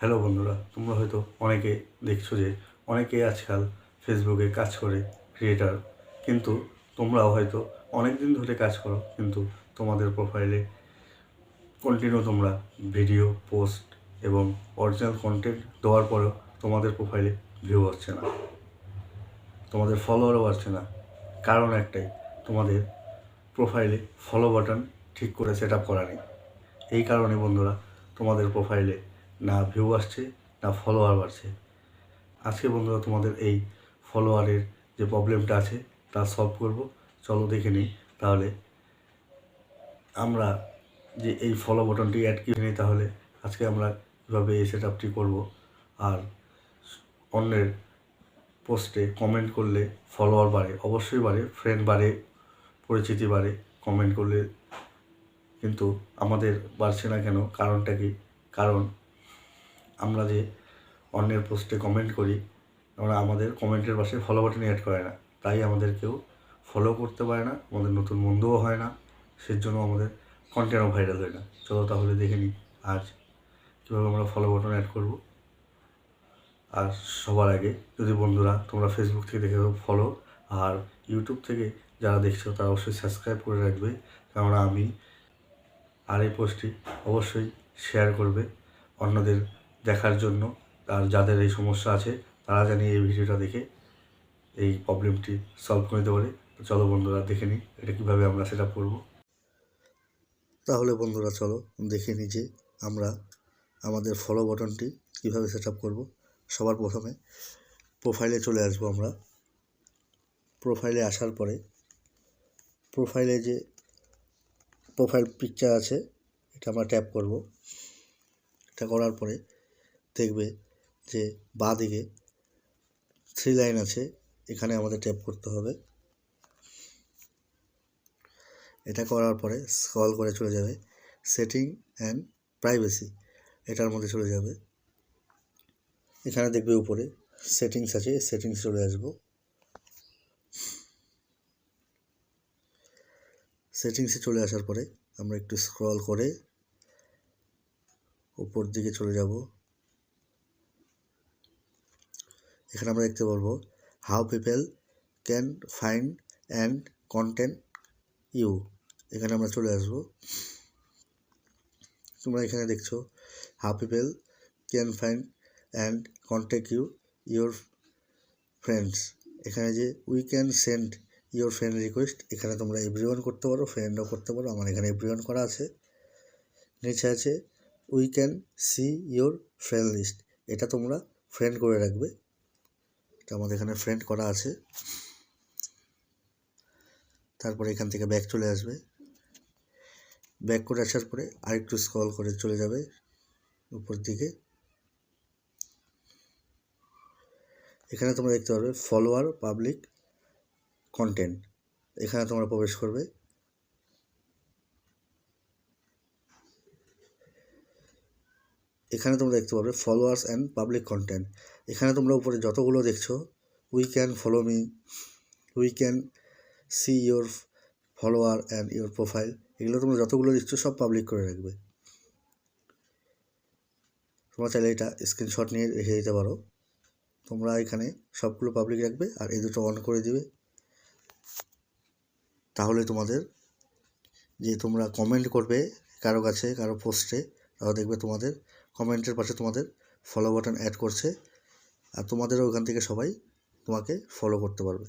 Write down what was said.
Hello বন্ধুরা, তোমরা হয়তো অনেকে দেখছো যে অনেকেই আজকাল ফেসবুকে কাজ করে ক্রিয়েটার, কিন্তু তোমরাও হয়তো অনেক দিন ধরে কাজ করো, কিন্তু তোমাদের প্রোফাইলে কন্টিনিউ তোমরা ভিডিও পোস্ট এবং অরিজিনাল কন্টেন্ট দেওয়ার পরেও তোমাদের প্রোফাইলে ভিউ আসছে না, তোমাদের ফলোয়ারও আসছে না। কারণ একটাই, তোমাদের প্রোফাইলে ফলো বাটন ঠিক করে সেট আপ করা নেই। এই কারণে বন্ধুরা, তোমাদের প্রোফাইলে না ভিউ আসছে না ফলোয়ার বাড়ছে। আজকে বন্ধুরা তোমাদের এই ফলোয়ারের যে প্রবলেমটা আছে তা সলভ করব। চলো দেখে নিই। তাহলে আমরা যে এই ফলো বাটনটি অ্যাড করে নিই, তাহলে আজকে আমরা কীভাবে এই সেট আপটি করবো। আর অন্যের পোস্টে কমেন্ট করলে ফলোয়ার বাড়ে, অবশ্যই বাড়ে, ফ্রেন্ড বাড়ে, পরিচিতি বাড়ে কমেন্ট করলে, কিন্তু আমাদের বাড়ছে না কেন? কারণটা কি? কারণ আমরা যে অন্যের পোস্টে কমেন্ট করি, আমরা আমাদের কমেন্টের পাশে ফলো বাটন অ্যাড করে না, তাই আমাদের কেউ ফলো করতে পারে না, আমাদের নতুন বন্ধুও হয় না, সেজন্য আমাদের কন্টেন্টও ভাইরাল হয় না। চলো তাহলে দেখে নিই আজ কীভাবে আমরা ফলো বাটন অ্যাড করব। আর সবার আগে, যদি বন্ধুরা তোমরা ফেসবুক থেকে দেখে ফলো, আর ইউটিউব থেকে যারা দেখছো তারা অবশ্যই সাবস্ক্রাইব করে রাখবে, কেননা আমি আর এই পোস্টটি অবশ্যই শেয়ার করবে অন্যদের দেখার জন্য। আর যাদের এই সমস্যা আছে তারা জানি এই ভিডিওটা দেখে এই প্রবলেমটি সলভ করে দিতে পারে। চলো বন্ধুরা দেখে নিই এটা কীভাবে আমরা সেট আপ করবো। তাহলে বন্ধুরা চলো দেখে নিই যে আমরা আমাদের ফলো বাটনটি কীভাবে সেট আপ করবো। সবার প্রথমে প্রোফাইলে চলে আসবো। আমরা প্রোফাইলে আসার পরে প্রোফাইলে যে প্রোফাইল পিকচার আছে এটা আমরা ট্যাপ করব। এটা করার পরে দেখবে যে বাঁ দিকে 3 লাইন আছে, এখানে আমাদের ট্যাপ করতে হবে। এটা করার পরে স্ক্রল করে চলে যাবে সেটিং অ্যান্ড প্রাইভেসি, এটার মধ্যে চলে যাবে। এখানে দেখবে উপরে সেটিংস আছে, সেটিংস চলে আসব। সেটিংসে চলে আসার পরে আমরা একটু স্ক্রল করে উপর দিকে চলে যাব। এখানে আমরা দেখতে পারবো how people can find and content you, এখানে আমরা চলে আসব। তোমরা এখানে দেখছো how people can find and contact you your friends, এখানে যে we can send your friend request, এখানে তোমরা এভরিওয়ান করতে পারো, ফ্রেন্ডও করতে পারো। আমার এখানে এভরিওয়ান করা আছে। নিচে আছে we can see your friend list, এটা তোমরা ফ্রেন্ড করে রাখবে। এটা আমাদের এখানে ফ্রেন্ড করা আছে। তারপরে এখান থেকে ব্যাক চলে আসবে। ব্যাক করে আসার পরে আরেকটু স্ক্রল করে চলে যাবে উপর দিকে। এখানে তোমরা দেখতে পারবে ফলোয়ার পাবলিক কন্টেন্ট, এখানে তোমরা প্রবেশ করবে। এখানে তোমরা দেখতে পারবে ফলোয়ার্স অ্যান্ড পাবলিক কন্টেন্ট, এখানে তোমরা উপরে যতগুলো দেখছো we can follow me, we can see your follower and your profile, এগুলো তোমরা যতগুলো দেখছো সব পাবলিক করে রাখবে। তোমরা চাইলে এটা স্ক্রিনশট নিয়ে রেখে দিতে পারো। তোমরা এখানে সবগুলো পাবলিক রাখবে আর এই দুটো অন করে দিবে। তাহলে তোমাদের যে তোমরা কমেন্ট করবে কারো কাছে, কারো পোস্টে, তাহলে দেখবে তোমাদের কমেন্টের পাশে তোমাদের ফলো বাটন অ্যাড করছে, আর তোমাদেরও ওখান থেকে সবাই তোমাকে ফলো করতে পারবে।